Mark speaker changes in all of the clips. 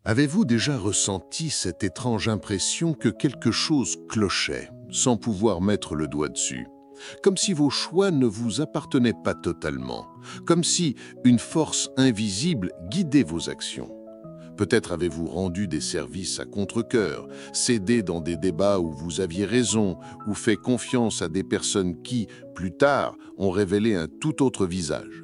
Speaker 1: Avez-vous déjà ressenti cette étrange impression que quelque chose clochait, sans pouvoir mettre le doigt dessus? Comme si vos choix ne vous appartenaient pas totalement, comme si une force invisible guidait vos actions. Peut-être avez-vous rendu des services à contre-cœur, cédé dans des débats où vous aviez raison, ou fait confiance à des personnes qui, plus tard, ont révélé un tout autre visage.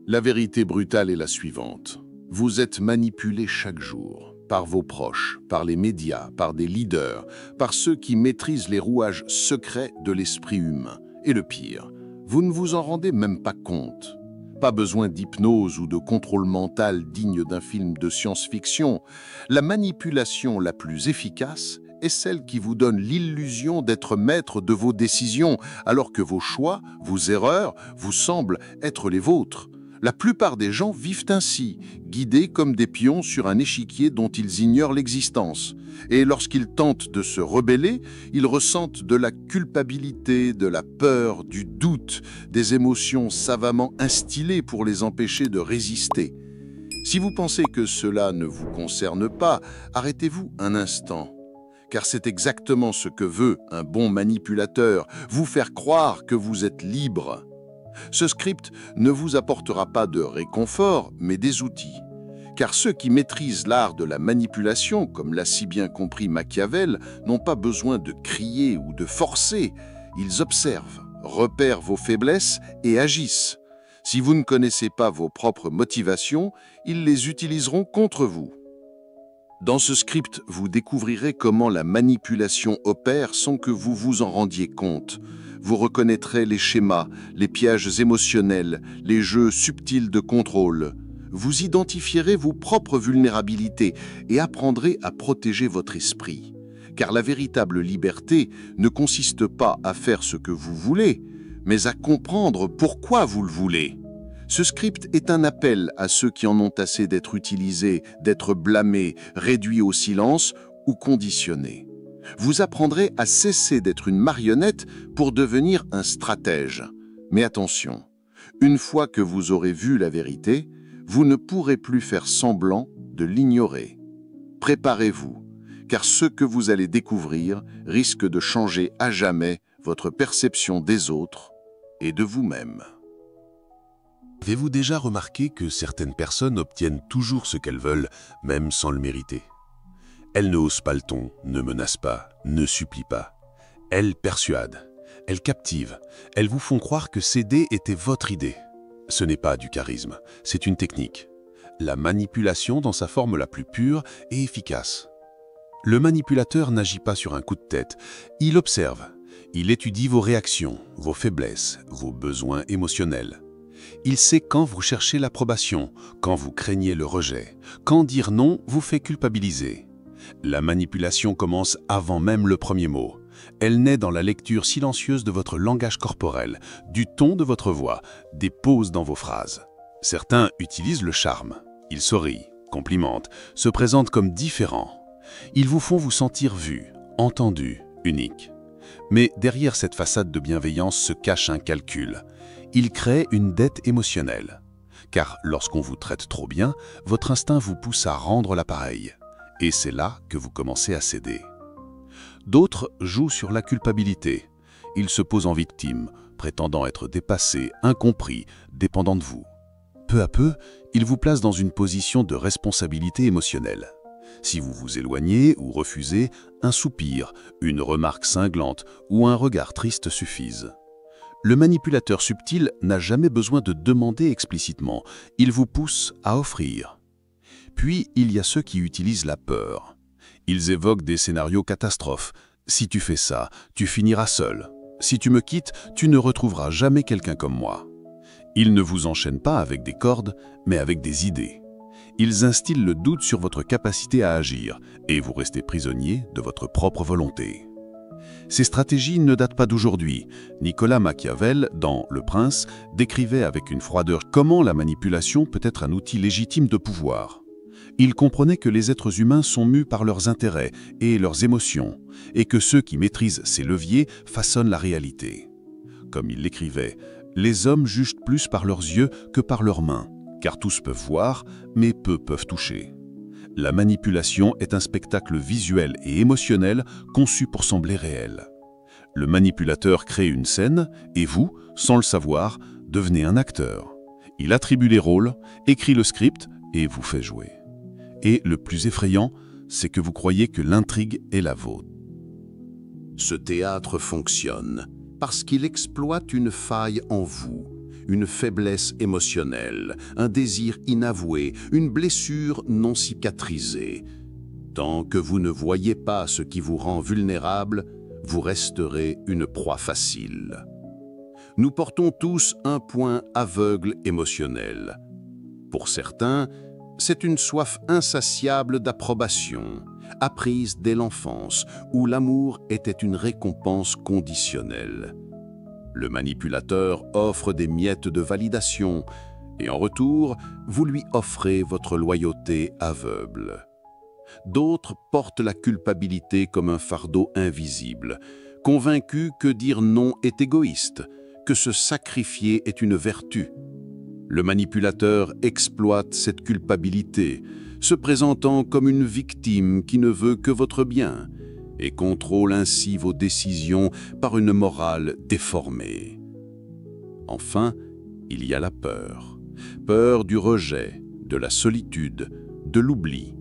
Speaker 1: La vérité brutale est la suivante. Vous êtes manipulé chaque jour, par vos proches, par les médias, par des leaders, par ceux qui maîtrisent les rouages secrets de l'esprit humain. Et le pire, vous ne vous en rendez même pas compte. Pas besoin d'hypnose ou de contrôle mental digne d'un film de science-fiction. La manipulation la plus efficace est celle qui vous donne l'illusion d'être maître de vos décisions, alors que vos choix, vos erreurs, vous semblent être les vôtres. La plupart des gens vivent ainsi, guidés comme des pions sur un échiquier dont ils ignorent l'existence. Et lorsqu'ils tentent de se rebeller, ils ressentent de la culpabilité, de la peur, du doute, des émotions savamment instillées pour les empêcher de résister. Si vous pensez que cela ne vous concerne pas, arrêtez-vous un instant. Car c'est exactement ce que veut un bon manipulateur, vous faire croire que vous êtes libre. Ce script ne vous apportera pas de réconfort, mais des outils. Car ceux qui maîtrisent l'art de la manipulation, comme l'a si bien compris Machiavel, n'ont pas besoin de crier ou de forcer. Ils observent, repèrent vos faiblesses et agissent. Si vous ne connaissez pas vos propres motivations, ils les utiliseront contre vous. Dans ce script, vous découvrirez comment la manipulation opère sans que vous vous en rendiez compte. Vous reconnaîtrez les schémas, les pièges émotionnels, les jeux subtils de contrôle. Vous identifierez vos propres vulnérabilités et apprendrez à protéger votre esprit. Car la véritable liberté ne consiste pas à faire ce que vous voulez, mais à comprendre pourquoi vous le voulez. Ce script est un appel à ceux qui en ont assez d'être utilisés, d'être blâmés, réduits au silence ou conditionnés. Vous apprendrez à cesser d'être une marionnette pour devenir un stratège. Mais attention, une fois que vous aurez vu la vérité, vous ne pourrez plus faire semblant de l'ignorer. Préparez-vous, car ce que vous allez découvrir risque de changer à jamais votre perception des autres et de vous-même.
Speaker 2: Avez-vous déjà remarqué que certaines personnes obtiennent toujours ce qu'elles veulent, même sans le mériter? Elles ne haussent pas le ton, ne menacent pas, ne supplient pas. Elles persuadent, elles captivent, elles vous font croire que céder était votre idée. Ce n'est pas du charisme, c'est une technique. La manipulation dans sa forme la plus pure et efficace. Le manipulateur n'agit pas sur un coup de tête, il observe, il étudie vos réactions, vos faiblesses, vos besoins émotionnels. Il sait quand vous cherchez l'approbation, quand vous craignez le rejet, quand dire non vous fait culpabiliser. La manipulation commence avant même le premier mot. Elle naît dans la lecture silencieuse de votre langage corporel, du ton de votre voix, des pauses dans vos phrases. Certains utilisent le charme. Ils sourient, complimentent, se présentent comme différents. Ils vous font vous sentir vu, entendu, unique. Mais derrière cette façade de bienveillance se cache un calcul. Il crée une dette émotionnelle. Car lorsqu'on vous traite trop bien, votre instinct vous pousse à rendre l'appareil. Et c'est là que vous commencez à céder. D'autres jouent sur la culpabilité. Ils se posent en victime, prétendant être dépassés, incompris, dépendants de vous. Peu à peu, ils vous placent dans une position de responsabilité émotionnelle. Si vous vous éloignez ou refusez, un soupir, une remarque cinglante ou un regard triste suffisent. Le manipulateur subtil n'a jamais besoin de demander explicitement, il vous pousse à offrir. Puis, il y a ceux qui utilisent la peur. Ils évoquent des scénarios catastrophes. Si tu fais ça, tu finiras seul. Si tu me quittes, tu ne retrouveras jamais quelqu'un comme moi. Ils ne vous enchaînent pas avec des cordes, mais avec des idées. Ils instillent le doute sur votre capacité à agir et vous restez prisonnier de votre propre volonté. Ces stratégies ne datent pas d'aujourd'hui. Nicolas Machiavel, dans Le Prince, décrivait avec une froideur comment la manipulation peut être un outil légitime de pouvoir. Il comprenait que les êtres humains sont mus par leurs intérêts et leurs émotions, et que ceux qui maîtrisent ces leviers façonnent la réalité. Comme il l'écrivait, les hommes jugent plus par leurs yeux que par leurs mains, car tous peuvent voir, mais peu peuvent toucher. La manipulation est un spectacle visuel et émotionnel conçu pour sembler réel. Le manipulateur crée une scène et vous, sans le savoir, devenez un acteur. Il attribue les rôles, écrit le script et vous fait jouer. Et le plus effrayant, c'est que vous croyez que l'intrigue est la vôtre.
Speaker 1: Ce théâtre fonctionne parce qu'il exploite une faille en vous, une faiblesse émotionnelle, un désir inavoué, une blessure non cicatrisée. Tant que vous ne voyez pas ce qui vous rend vulnérable, vous resterez une proie facile. Nous portons tous un point aveugle émotionnel. Pour certains, c'est une soif insatiable d'approbation, apprise dès l'enfance, où l'amour était une récompense conditionnelle. Le manipulateur offre des miettes de validation, et en retour, vous lui offrez votre loyauté aveugle. D'autres portent la culpabilité comme un fardeau invisible, convaincus que dire non est égoïste, que se sacrifier est une vertu. Le manipulateur exploite cette culpabilité, se présentant comme une victime qui ne veut que votre bien, et contrôle ainsi vos décisions par une morale déformée. Enfin, il y a la peur. Peur du rejet, de la solitude, de l'oubli.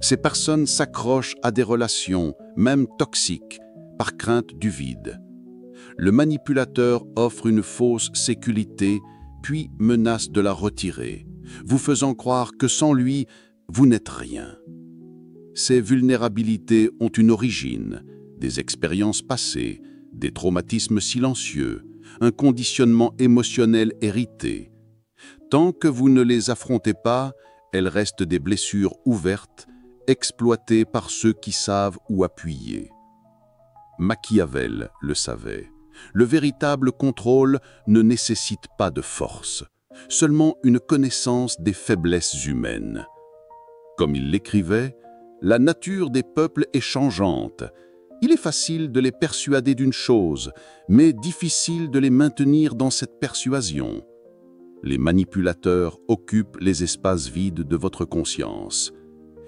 Speaker 1: Ces personnes s'accrochent à des relations, même toxiques, par crainte du vide. Le manipulateur offre une fausse sécurité, puis menace de la retirer, vous faisant croire que sans lui, vous n'êtes rien. Ces vulnérabilités ont une origine, des expériences passées, des traumatismes silencieux, un conditionnement émotionnel hérité. Tant que vous ne les affrontez pas, elles restent des blessures ouvertes, exploitées par ceux qui savent où appuyer. Machiavel le savait. Le véritable contrôle ne nécessite pas de force, seulement une connaissance des faiblesses humaines. Comme il l'écrivait, la nature des peuples est changeante. Il est facile de les persuader d'une chose, mais difficile de les maintenir dans cette persuasion. Les manipulateurs occupent les espaces vides de votre conscience.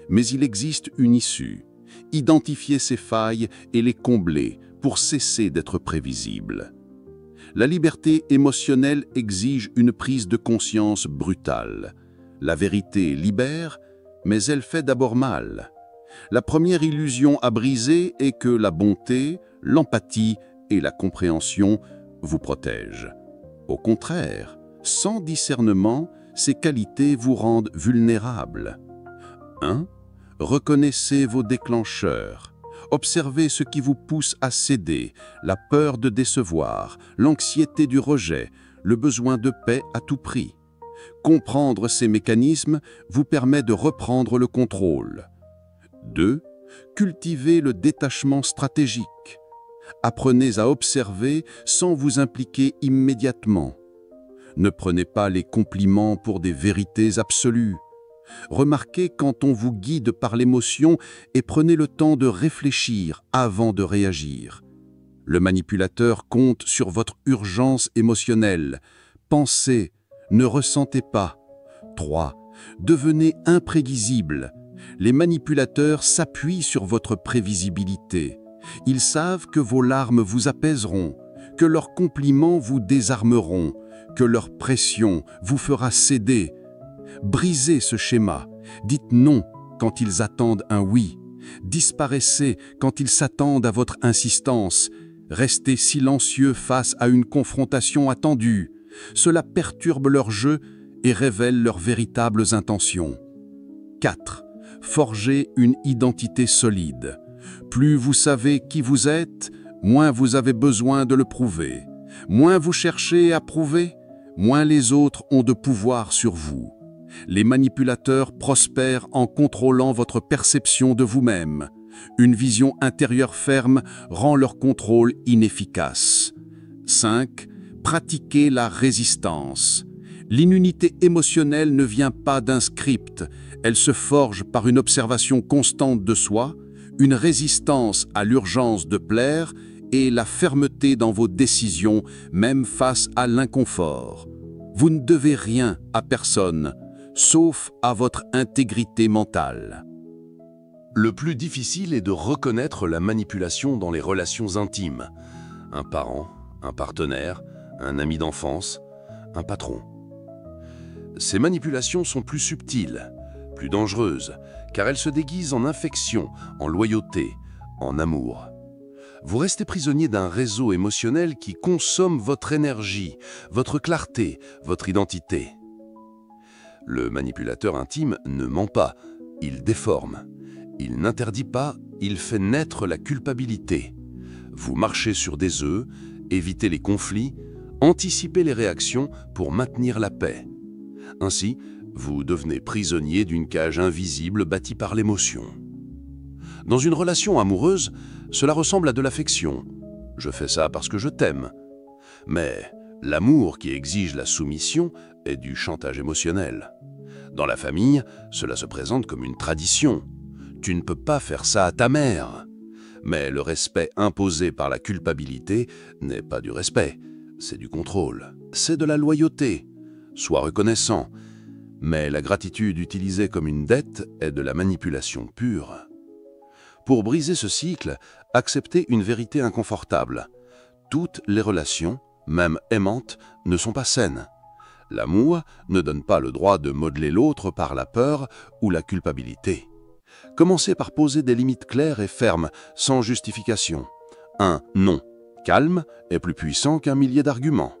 Speaker 1: Mais il existe une issue. Identifier ces failles et les combler pour cesser d'être prévisible. La liberté émotionnelle exige une prise de conscience brutale. La vérité libère, mais elle fait d'abord mal. La première illusion à briser est que la bonté, l'empathie et la compréhension vous protègent. Au contraire, sans discernement, ces qualités vous rendent vulnérables. 1. Reconnaissez vos déclencheurs. Observez ce qui vous pousse à céder, la peur de décevoir, l'anxiété du rejet, le besoin de paix à tout prix. Comprendre ces mécanismes vous permet de reprendre le contrôle. 2. Cultivez le détachement stratégique. Apprenez à observer sans vous impliquer immédiatement. Ne prenez pas les compliments pour des vérités absolues. Remarquez quand on vous guide par l'émotion et prenez le temps de réfléchir avant de réagir. Le manipulateur compte sur votre urgence émotionnelle. Pensez, ne ressentez pas. 3. Devenez imprévisible. Les manipulateurs s'appuient sur votre prévisibilité. Ils savent que vos larmes vous apaiseront, que leurs compliments vous désarmeront, que leur pression vous fera céder. Brisez ce schéma. Dites non quand ils attendent un oui. Disparaissez quand ils s'attendent à votre insistance. Restez silencieux face à une confrontation attendue. Cela perturbe leur jeu et révèle leurs véritables intentions. 4. Forgez une identité solide. Plus vous savez qui vous êtes, moins vous avez besoin de le prouver. Moins vous cherchez à prouver, moins les autres ont de pouvoir sur vous. Les manipulateurs prospèrent en contrôlant votre perception de vous-même. Une vision intérieure ferme rend leur contrôle inefficace. 5. Pratiquez la résistance. L'immunité émotionnelle ne vient pas d'un script. Elle se forge par une observation constante de soi, une résistance à l'urgence de plaire et la fermeté dans vos décisions, même face à l'inconfort. Vous ne devez rien à personne.
Speaker 3: sauf à votre intégrité mentale.
Speaker 2: Le plus difficile est de reconnaître la manipulation dans les relations intimes. Un parent, un partenaire, un ami d'enfance, un patron. Ces manipulations sont plus subtiles, plus dangereuses, car elles se déguisent en affection, en loyauté, en amour. Vous restez prisonnier d'un réseau émotionnel qui consomme votre énergie, votre clarté, votre identité. Le manipulateur intime ne ment pas, il déforme. Il n'interdit pas, il fait naître la culpabilité. Vous marchez sur des œufs, évitez les conflits, anticipez les réactions pour maintenir la paix. Ainsi, vous devenez prisonnier d'une cage invisible bâtie par l'émotion. Dans une relation amoureuse, cela ressemble à de l'affection. Je fais ça parce que je t'aime. Mais l'amour qui exige la soumission est du chantage émotionnel. Dans la famille, cela se présente comme une tradition. Tu ne peux pas faire ça à ta mère. Mais le respect imposé par la culpabilité n'est pas du respect, c'est du contrôle. C'est de la loyauté. Sois reconnaissant. Mais la gratitude utilisée comme une dette est de la manipulation pure. Pour briser ce cycle, acceptez une vérité inconfortable. Toutes les relations, même aimantes, ne sont pas saines. L'amour ne donne pas le droit de modeler l'autre par la peur ou la culpabilité. Commencez par poser des limites claires et fermes, sans justification. Un non calme est plus puissant qu'un millier d'arguments.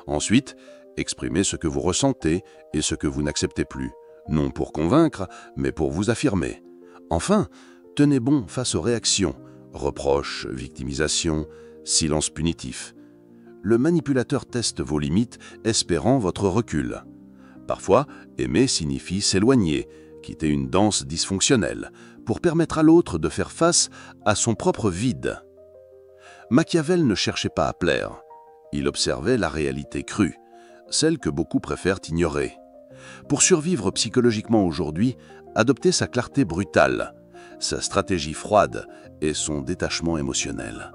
Speaker 2: Ensuite, exprimez ce que vous ressentez et ce que vous n'acceptez plus, non pour convaincre, mais pour vous affirmer. Enfin, tenez bon face aux réactions, reproches, victimisation, silence punitif. Le manipulateur teste vos limites, espérant votre recul. Parfois, aimer signifie s'éloigner, quitter une danse dysfonctionnelle, pour permettre à l'autre de faire face à son propre vide. Machiavel ne cherchait pas à plaire. Il observait la réalité crue, celle que beaucoup préfèrent ignorer. Pour survivre psychologiquement aujourd'hui, adoptez sa clarté brutale, sa stratégie froide et son détachement émotionnel.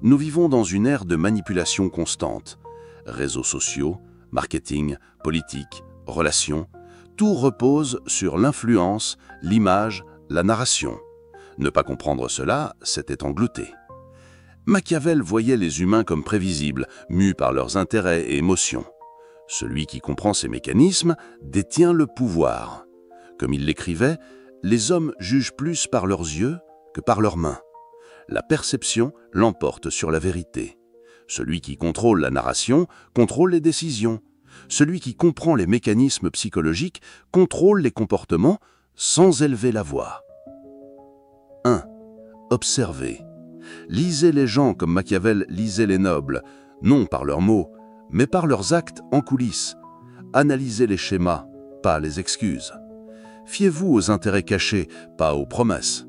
Speaker 2: Nous vivons dans une ère de manipulation constante. Réseaux sociaux, marketing, politique, relations, tout repose sur l'influence, l'image, la narration. Ne pas comprendre cela, c'était englouter. Machiavel voyait les humains comme prévisibles, mus par leurs intérêts et émotions. Celui qui comprend ces mécanismes détient le pouvoir. Comme il l'écrivait, les hommes jugent plus par leurs yeux que par leurs mains. La perception l'emporte sur la vérité. Celui qui contrôle la narration contrôle les décisions. Celui qui comprend les mécanismes psychologiques contrôle les comportements sans élever la voix. 1. Observez. Lisez les gens comme Machiavel lisait les nobles, non par leurs mots, mais par leurs actes en coulisses. Analysez les schémas, pas les excuses. Fiez-vous aux intérêts cachés, pas aux promesses.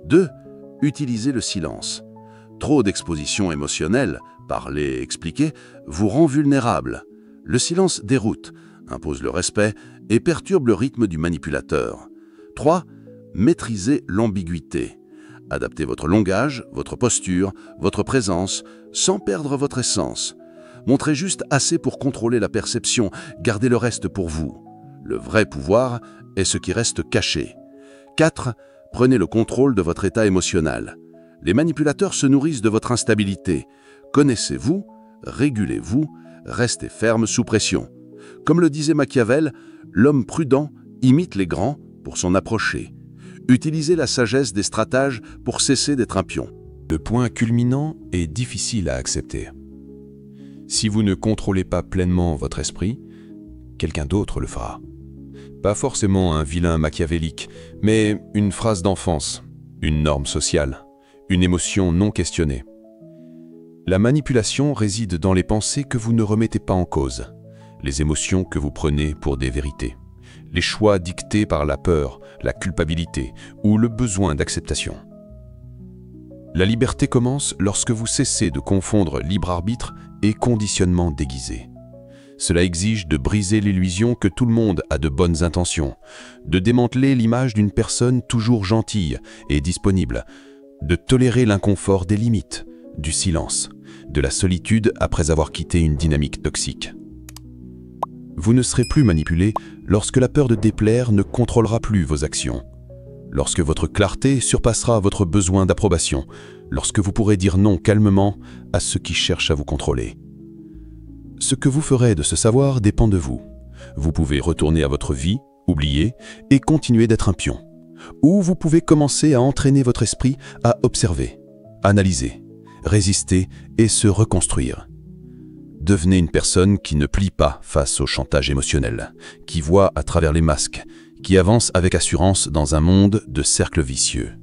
Speaker 2: 2. Utilisez le silence. Trop d'exposition émotionnelle, parler, expliquer, vous rend vulnérable. Le silence déroute, impose le respect et perturbe le rythme du manipulateur. 3. Maîtrisez l'ambiguïté. Adaptez votre langage, votre posture, votre présence, sans perdre votre essence. Montrez juste assez pour contrôler la perception, gardez le reste pour vous. Le vrai pouvoir est ce qui reste caché. 4. Prenez le contrôle de votre état émotionnel. Les manipulateurs se nourrissent de votre instabilité. Connaissez-vous, régulez-vous, restez ferme sous pression. Comme le disait Machiavel, l'homme prudent imite les grands pour s'en approcher. Utilisez la sagesse des stratèges pour cesser d'être un pion.
Speaker 3: Le point culminant est difficile à accepter. Si vous ne contrôlez pas pleinement votre esprit, quelqu'un d'autre le fera. Pas forcément un vilain machiavélique, mais une phrase d'enfance, une norme sociale, une émotion non questionnée. La manipulation réside dans les pensées que vous ne remettez pas en cause, les émotions que vous prenez pour des vérités, les choix dictés par la peur, la culpabilité ou le besoin d'acceptation. La liberté commence lorsque vous cessez de confondre libre arbitre et conditionnement déguisé. Cela exige de briser l'illusion que tout le monde a de bonnes intentions, de démanteler l'image d'une personne toujours gentille et disponible, de tolérer l'inconfort des limites, du silence, de la solitude après avoir quitté une dynamique toxique. Vous ne serez plus manipulé lorsque la peur de déplaire ne contrôlera plus vos actions, lorsque votre clarté surpassera votre besoin d'approbation, lorsque vous pourrez dire non calmement à ceux qui cherchent à vous contrôler. Ce que vous ferez de ce savoir dépend de vous. Vous pouvez retourner à votre vie, oublier et continuer d'être un pion. Ou vous pouvez commencer à entraîner votre esprit à observer, analyser, résister et se reconstruire. Devenez une personne qui ne plie pas face au chantage émotionnel, qui voit à travers les masques, qui avance avec assurance dans un monde de cercles vicieux.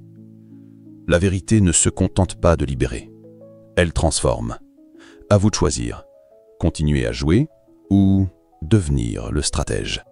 Speaker 3: La vérité ne se contente pas de libérer, elle transforme. À vous de choisir, continuer à jouer ou devenir le stratège.